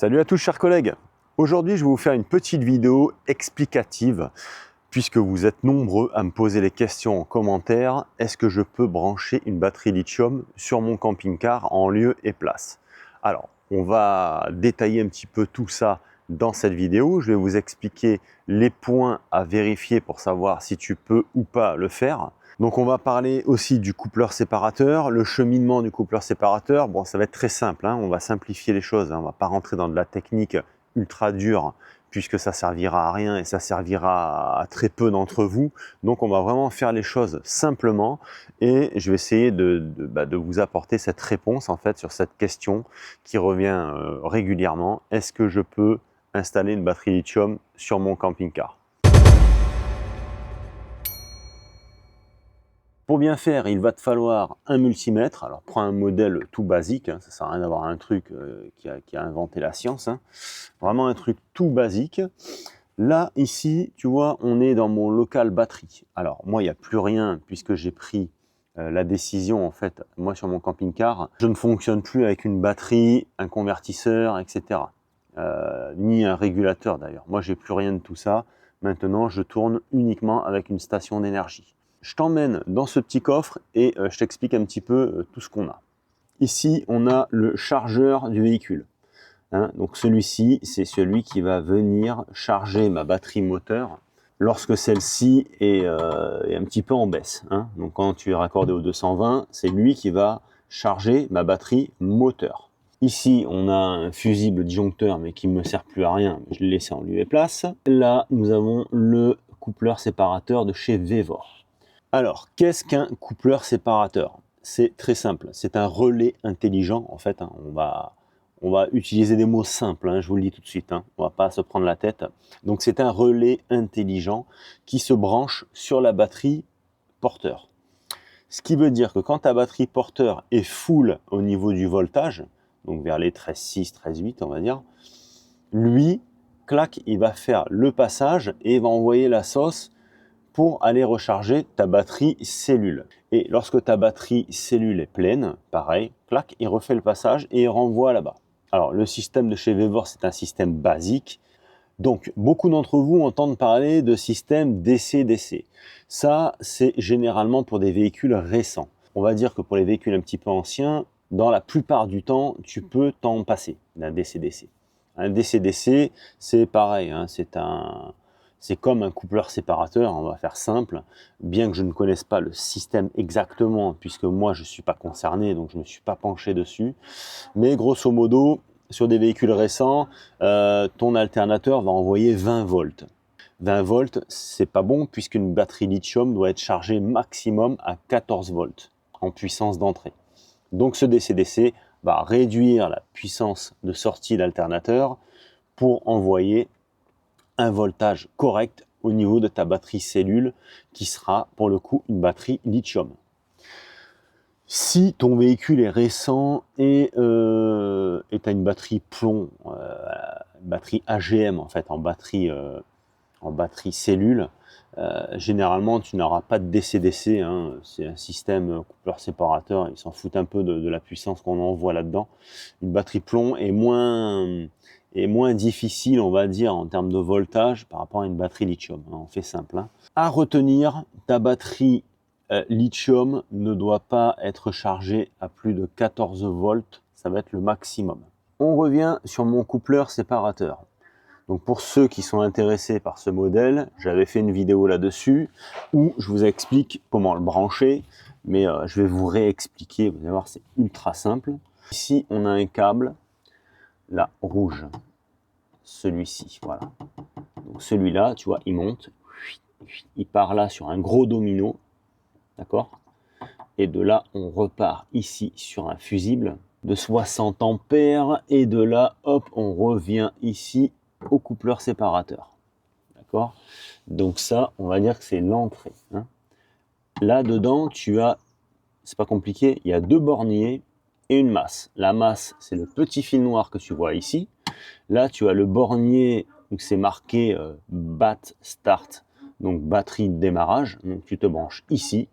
Salut à tous chers collègues. Aujourd'hui je vais vous faire une petite vidéo explicative puisque vous êtes nombreux à me poser les questions en commentaire. Est-ce que je peux brancher une batterie lithium sur mon camping-car en lieu et place? Alors on va détailler un petit peu tout ça dans cette vidéo. Je vais vous expliquer les points à vérifier pour savoir si tu peux ou pas le faire. Donc on va parler aussi du coupleur séparateur, le cheminement du coupleur séparateur. Bon, ça va être très simple, hein, on va simplifier les choses, hein, on ne va pas rentrer dans de la technique ultra dure puisque ça servira à rien et ça servira à très peu d'entre vous. Donc on va vraiment faire les choses simplement et je vais essayer de vous apporter cette réponse en fait sur cette question qui revient régulièrement. Est-ce que je peux installer une batterie lithium sur mon camping-car? Pour bien faire, il va te falloir un multimètre. Alors prends un modèle tout basique, hein, ça ne sert à rien d'avoir un truc qui a inventé la science. Hein. Vraiment un truc tout basique. Là, ici, tu vois, on est dans mon local batterie. Alors moi, il n'y a plus rien puisque j'ai pris la décision, en fait, moi sur mon camping-car, je ne fonctionne plus avec une batterie, un convertisseur, etc. Ni un régulateur d'ailleurs. Moi, j'ai plus rien de tout ça. Maintenant, je tourne uniquement avec une station d'énergie. Je t'emmène dans ce petit coffre et je t'explique un petit peu tout ce qu'on a. Ici, on a le chargeur du véhicule. Hein, donc celui-ci, c'est celui qui va venir charger ma batterie moteur lorsque celle-ci est un petit peu en baisse. Hein. Donc quand tu es raccordé au 220, c'est lui qui va charger ma batterie moteur. Ici, on a un fusible disjoncteur, mais qui ne me sert plus à rien. Je l'ai laissé en lieu et place. Là, nous avons le coupleur séparateur de chez Vevor. Alors, qu'est-ce qu'un coupleur séparateur? C'est très simple, c'est un relais intelligent en fait. Hein. On va utiliser des mots simples, hein, je vous le dis tout de suite, hein. On ne va pas se prendre la tête. Donc c'est un relais intelligent qui se branche sur la batterie porteur. Ce qui veut dire que quand ta batterie porteur est full au niveau du voltage, donc vers les 13,6, 13,8 on va dire, lui, clac, il va faire le passage et il va envoyer la sauce pour aller recharger ta batterie cellule. Et lorsque ta batterie cellule est pleine, pareil, clac, il refait le passage et il renvoie là-bas. Alors le système de chez Vevor, c'est un système basique. Donc beaucoup d'entre vous entendent parler de système DC-DC. Ça, c'est généralement pour des véhicules récents. On va dire que pour les véhicules un petit peu anciens, dans la plupart du temps, tu peux t'en passer d'un DC-DC. Un DC-DC, c'est pareil, hein, c'est comme un coupleur séparateur, on va faire simple, bien que je ne connaisse pas le système exactement, puisque moi je ne suis pas concerné, donc je ne me suis pas penché dessus. Mais grosso modo, sur des véhicules récents, ton alternateur va envoyer 20 volts. 20 volts, c'est pas bon, puisqu'une batterie lithium doit être chargée maximum à 14 volts en puissance d'entrée. Donc ce DC-DC va réduire la puissance de sortie d'alternateur pour envoyer un voltage correct au niveau de ta batterie cellule qui sera pour le coup une batterie lithium. Si ton véhicule est récent et tu as une batterie plomb, une batterie AGM en fait, en batterie cellule, généralement tu n'auras pas de DC-DC, hein, c'est un système coupleur séparateur, ils s'en foutent un peu de la puissance qu'on envoie là-dedans. Une batterie plomb est moins difficile, on va dire, en termes de voltage par rapport à une batterie lithium. On fait simple. Hein. À retenir, ta batterie lithium ne doit pas être chargée à plus de 14 volts, ça va être le maximum. On revient sur mon coupleur séparateur. Donc pour ceux qui sont intéressés par ce modèle, j'avais fait une vidéo là-dessus où je vous explique comment le brancher, mais je vais vous réexpliquer, vous allez voir, c'est ultra simple. Ici, on a un câble, là, rouge, celui-ci, voilà. Donc celui-là, tu vois, il monte, il part là sur un gros domino, d'accord? Et de là, on repart ici sur un fusible de 60 ampères, et de là, hop, on revient ici au coupleur séparateur, d'accord? Donc ça, on va dire que c'est l'entrée. Hein. Là-dedans, tu as, c'est pas compliqué, il y a deux borniers et une masse. La masse, c'est le petit fil noir que tu vois ici. Là, tu as le bornier où c'est marqué BAT Start, donc batterie de démarrage. Donc tu te branches ici.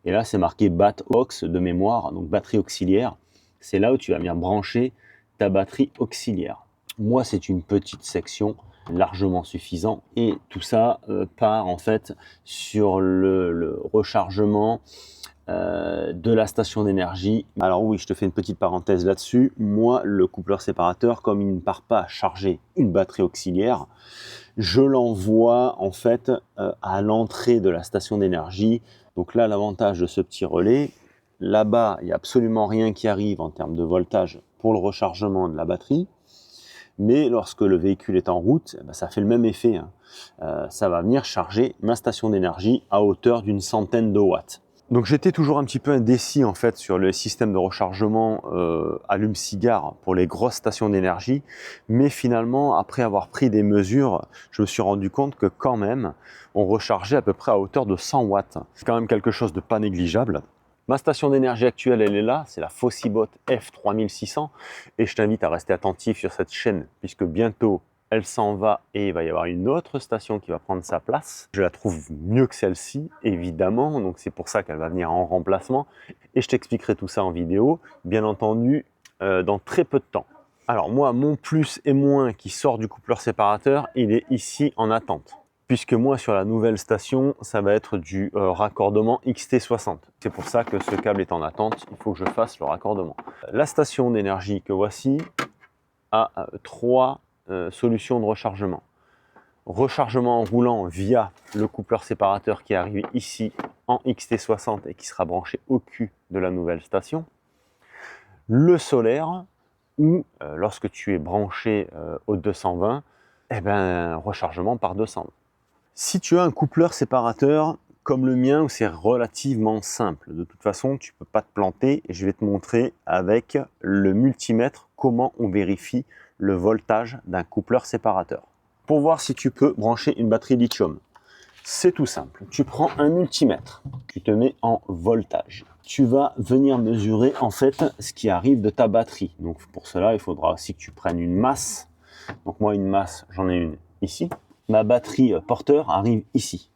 Et là, c'est marqué BAT aux de mémoire, donc batterie auxiliaire. C'est là où tu vas venir brancher ta batterie auxiliaire. Moi, c'est une petite section largement suffisant et tout ça part en fait sur le rechargement de la station d'énergie. Alors oui, je te fais une petite parenthèse là-dessus. Moi, le coupleur séparateur, comme il ne part pas à charger une batterie auxiliaire, je l'envoie en fait à l'entrée de la station d'énergie. Donc là, l'avantage de ce petit relais, là-bas, il n'y a absolument rien qui arrive en termes de voltage pour le rechargement de la batterie. Mais lorsque le véhicule est en route, ça fait le même effet. Ça va venir charger ma station d'énergie à hauteur d'une centaine de watts. Donc j'étais toujours un petit peu indécis en fait sur le système de rechargement allume-cigare pour les grosses stations d'énergie, mais finalement après avoir pris des mesures, je me suis rendu compte que quand même on rechargeait à peu près à hauteur de 100 watts. C'est quand même quelque chose de pas négligeable. Ma station d'énergie actuelle, elle est là, c'est la Fossibot F3600 et je t'invite à rester attentif sur cette chaîne puisque bientôt elle s'en va et il va y avoir une autre station qui va prendre sa place. Je la trouve mieux que celle-ci, évidemment, donc c'est pour ça qu'elle va venir en remplacement et je t'expliquerai tout ça en vidéo, bien entendu, dans très peu de temps. Alors moi, mon plus et moins qui sort du coupleur séparateur, il est ici en attente. Puisque moi, sur la nouvelle station, ça va être du raccordement XT60. C'est pour ça que ce câble est en attente, il faut que je fasse le raccordement. La station d'énergie que voici a trois solutions de rechargement. Rechargement en roulant via le coupleur séparateur qui est arrivé ici en XT60 et qui sera branché au cul de la nouvelle station. Le solaire, ou lorsque tu es branché au 220, rechargement par 220. Si tu as un coupleur séparateur comme le mien, c'est relativement simple. De toute façon, tu ne peux pas te planter et je vais te montrer avec le multimètre comment on vérifie le voltage d'un coupleur séparateur. Pour voir si tu peux brancher une batterie lithium, c'est tout simple. Tu prends un multimètre, tu te mets en voltage. Tu vas venir mesurer en fait ce qui arrive de ta batterie. Donc pour cela, il faudra aussi que tu prennes une masse. Donc moi, une masse, j'en ai une ici. Ma batterie porteur arrive ici.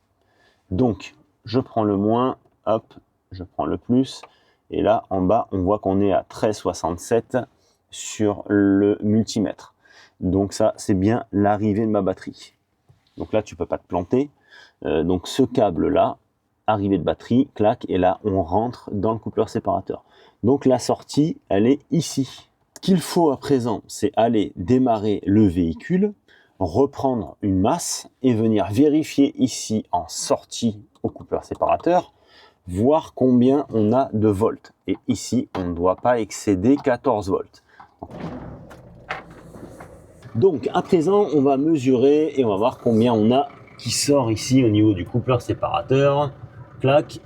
Donc, je prends le moins, hop, je prends le plus, et là, en bas, on voit qu'on est à 13,67 sur le multimètre. Donc ça, c'est bien l'arrivée de ma batterie. Donc là, tu peux pas te planter. Donc ce câble-là, arrivée de batterie, clac, et là, on rentre dans le coupleur séparateur. Donc la sortie, elle est ici. Ce qu'il faut à présent, c'est aller démarrer le véhicule, reprendre une masse et venir vérifier ici en sortie au coupleur séparateur, voir combien on a de volts. Et ici, on ne doit pas excéder 14 volts. Donc à présent, on va mesurer et on va voir combien on a qui sort ici au niveau du coupleur séparateur. Clac.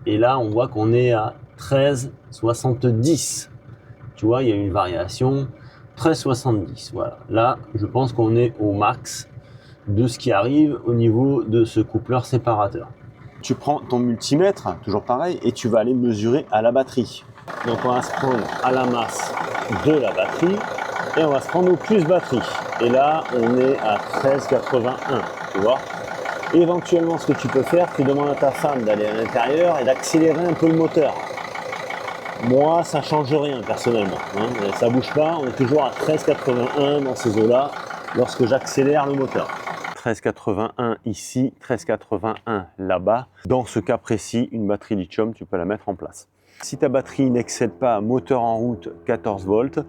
Et là, on voit qu'on est à 13,70. Tu vois, il y a une variation. 13,70, voilà. Là, je pense qu'on est au max de ce qui arrive au niveau de ce coupleur séparateur. Tu prends ton multimètre, toujours pareil, et tu vas aller mesurer à la batterie. Donc on va se prendre à la masse de la batterie et on va se prendre au plus batterie. Et là, on est à 13,81, tu vois. Éventuellement, ce que tu peux faire, tu demandes à ta femme d'aller à l'intérieur et d'accélérer un peu le moteur. Moi, ça change rien personnellement, hein. Ça bouge pas, on est toujours à 13,81 dans ces eaux-là lorsque j'accélère le moteur. 13,81 ici, 13,81 là-bas. Dans ce cas précis, une batterie lithium, tu peux la mettre en place. Si ta batterie n'excède pas moteur en route 14 volts,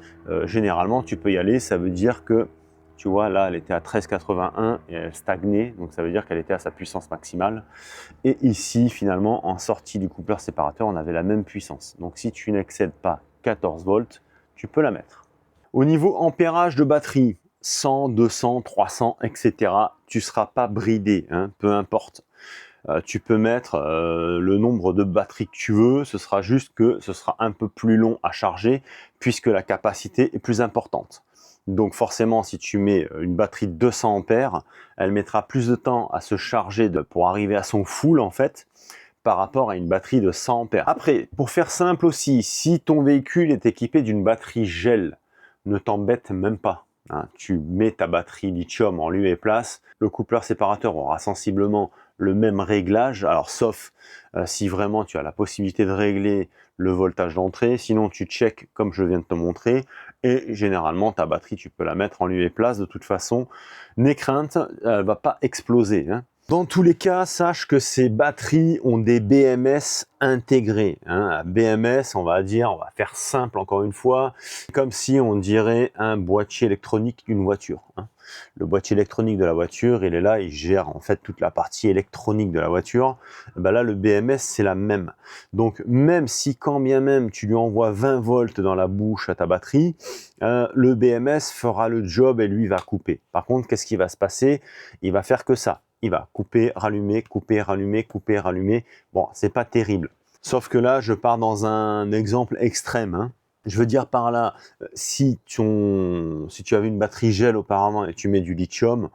généralement tu peux y aller. Ça veut dire que, tu vois, là elle était à 13,81 et elle stagnait, donc ça veut dire qu'elle était à sa puissance maximale. Et ici, finalement, en sortie du coupleur séparateur, on avait la même puissance. Donc si tu n'excèdes pas 14 volts, tu peux la mettre. Au niveau ampérage de batterie, 100, 200, 300, etc., tu ne seras pas bridé, hein, peu importe. Tu peux mettre le nombre de batteries que tu veux, ce sera juste que ce sera un peu plus long à charger puisque la capacité est plus importante. Donc forcément, si tu mets une batterie de 200 ampères, elle mettra plus de temps à se charger pour arriver à son full en fait, par rapport à une batterie de 100 ampères. Après, pour faire simple aussi, si ton véhicule est équipé d'une batterie gel, ne t'embête même pas. Hein. Tu mets ta batterie lithium en lieu et place, le coupleur séparateur aura sensiblement le même réglage, alors sauf si vraiment tu as la possibilité de régler le voltage d'entrée, sinon tu check comme je viens de te montrer, Et généralement, ta batterie, tu peux la mettre en lieu et place. De toute façon, n'aie crainte, elle ne va pas exploser, hein. Dans tous les cas, sache que ces batteries ont des BMS intégrés, hein. BMS, on va dire, on va faire simple encore une fois, comme si on dirait un boîtier électronique d'une voiture, hein. Le boîtier électronique de la voiture, il est là, il gère en fait toute la partie électronique de la voiture. Ben là, le BMS, c'est la même. Donc, même si quand bien même tu lui envoies 20 volts dans la bouche à ta batterie, le BMS fera le job et lui va couper. Par contre, qu'est-ce qui va se passer? Il va faire que ça. Il va couper, rallumer, couper, rallumer, couper, rallumer. Bon, c'est pas terrible. Sauf que là, je pars dans un exemple extrême, hein. Je veux dire par là, si tu avais une batterie gel auparavant et tu mets du lithium,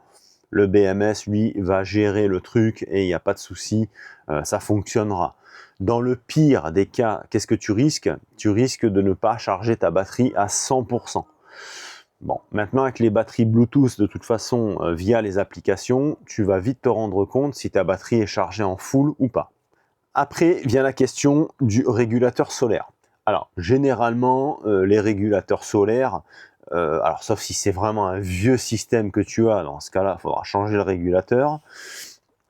le BMS, lui, va gérer le truc et il n'y a pas de souci, ça fonctionnera. Dans le pire des cas, qu'est-ce que tu risques? Tu risques de ne pas charger ta batterie à 100%. Bon, maintenant avec les batteries Bluetooth, de toute façon, via les applications, tu vas vite te rendre compte si ta batterie est chargée en full ou pas. Après vient la question du régulateur solaire. Alors, généralement, les régulateurs solaires, alors sauf si c'est vraiment un vieux système que tu as, dans ce cas-là, il faudra changer le régulateur.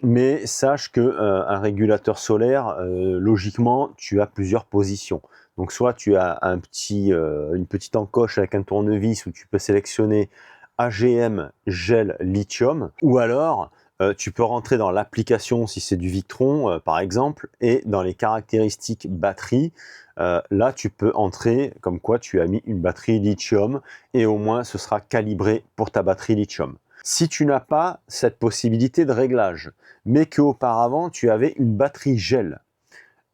Mais sache que un régulateur solaire, logiquement, tu as plusieurs positions. Donc soit tu as une petite encoche avec un tournevis où tu peux sélectionner AGM, gel, lithium, ou alors tu peux rentrer dans l'application si c'est du Victron par exemple, et dans les caractéristiques batterie, là tu peux entrer comme quoi tu as mis une batterie lithium et au moins ce sera calibré pour ta batterie lithium. Si tu n'as pas cette possibilité de réglage, mais qu'auparavant tu avais une batterie gel,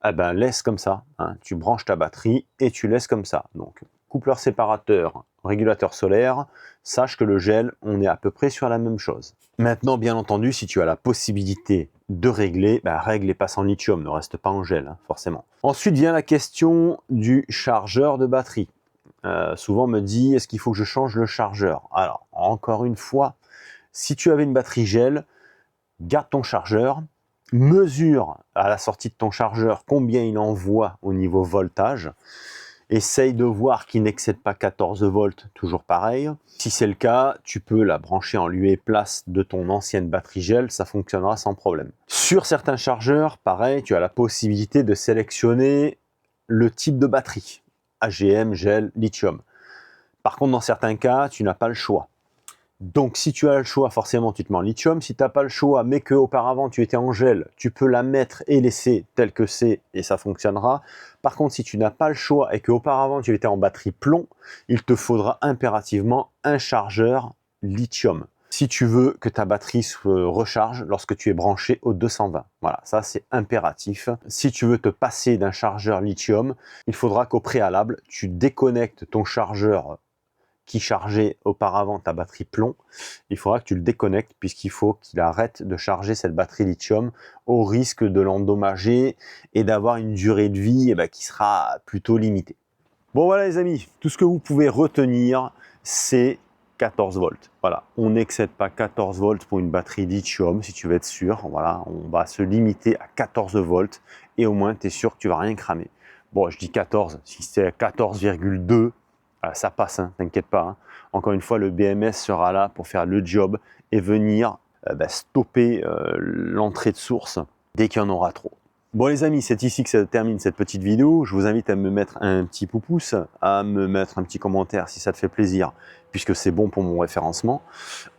eh ben laisse comme ça, hein. Tu branches ta batterie et tu laisses comme ça. Donc coupleur séparateur, régulateur solaire, sache que le gel, on est à peu près sur la même chose. Maintenant, bien entendu, si tu as la possibilité de régler, ben, règle et passe en lithium, ne reste pas en gel, hein, forcément. Ensuite vient la question du chargeur de batterie. Souvent on me dit, est-ce qu'il faut que je change le chargeur? Alors, encore une fois, si tu avais une batterie gel, garde ton chargeur, mesure à la sortie de ton chargeur combien il envoie au niveau voltage, essaye de voir qu'il n'excède pas 14 volts, toujours pareil. Si c'est le cas, tu peux la brancher en lieu et place de ton ancienne batterie gel, ça fonctionnera sans problème. Sur certains chargeurs, pareil, tu as la possibilité de sélectionner le type de batterie, AGM, gel, lithium. Par contre, dans certains cas, tu n'as pas le choix. Donc, si tu as le choix, forcément, tu te mets en lithium. Si tu n'as pas le choix, mais qu'auparavant tu étais en gel, tu peux la mettre et laisser tel que c'est et ça fonctionnera. Par contre, si tu n'as pas le choix et qu'auparavant tu étais en batterie plomb, il te faudra impérativement un chargeur lithium. Si tu veux que ta batterie se recharge lorsque tu es branché au 220. Voilà, ça c'est impératif. Si tu veux te passer d'un chargeur lithium, il faudra qu'au préalable, tu déconnectes ton chargeur qui chargeait auparavant ta batterie plomb, il faudra que tu le déconnectes puisqu'il faut qu'il arrête de charger cette batterie lithium au risque de l'endommager et d'avoir une durée de vie qui sera plutôt limitée. Bon voilà les amis, tout ce que vous pouvez retenir, c'est 14 volts. Voilà, on n'excède pas 14 volts pour une batterie lithium si tu veux être sûr. Voilà, on va se limiter à 14 volts et au moins tu es sûr que tu vas rien cramer. Bon, je dis 14, si c'est 14,2, ça passe, hein, t'inquiète pas, hein. Encore une fois, le BMS sera là pour faire le job et venir stopper l'entrée de source dès qu'il y en aura trop. Bon les amis, c'est ici que ça termine cette petite vidéo. Je vous invite à me mettre un petit pouce, à me mettre un petit commentaire si ça te fait plaisir, puisque c'est bon pour mon référencement,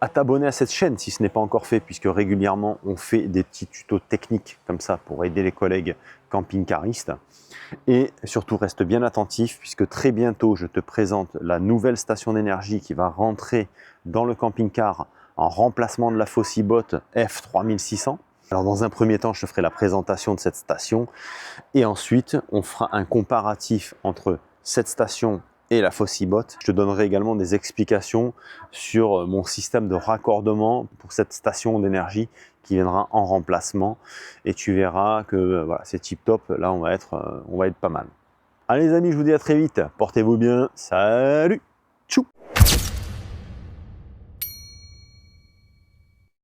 à t'abonner à cette chaîne si ce n'est pas encore fait, puisque régulièrement on fait des petits tutos techniques comme ça pour aider les collègues camping-caristes. Et surtout reste bien attentif puisque très bientôt je te présente la nouvelle station d'énergie qui va rentrer dans le camping-car en remplacement de la Fossibot F3600. Alors dans un premier temps je te ferai la présentation de cette station et ensuite on fera un comparatif entre cette station et la Fossibot. Je te donnerai également des explications sur mon système de raccordement pour cette station d'énergie qui viendra en remplacement et tu verras que voilà, c'est tip top. Là on va être pas mal. Allez les amis, je vous dis à très vite, portez-vous bien, salut.